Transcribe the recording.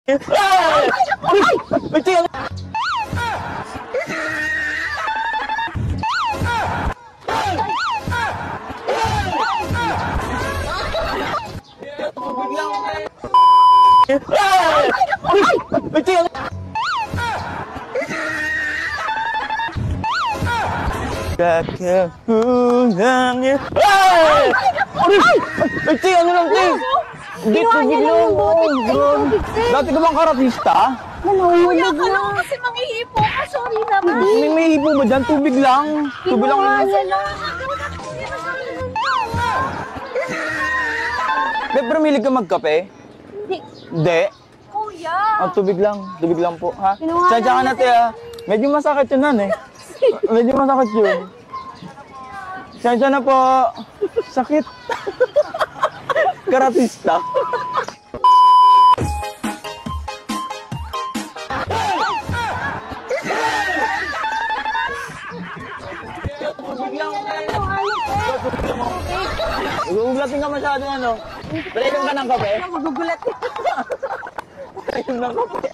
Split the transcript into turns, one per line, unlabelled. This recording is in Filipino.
Kakakulang niya. Ti, ano lang, Ti?
Ginawa niya lang yung bote.
Dati ka bang karatista?
Kuya, kala ko kasi manghihipo ka. Sorry naman.
May hipo ba dyan? Tubig lang. Tubig lang.
Ginawa niya lang.
Pero milig ka magkape? Hindi.
Kuya.
Ah, tubig lang. Tubig lang po, ha?
Ginawa
Sadya ka
lang
natin, ha? Medyo masakit yun, han, eh. Medyo masakit yun. Sadya na po. Sakit. Karatista. Gugulatin ka masyado, ano? Palitan ka ng kape?
Magugulat.
Palitan ng kape.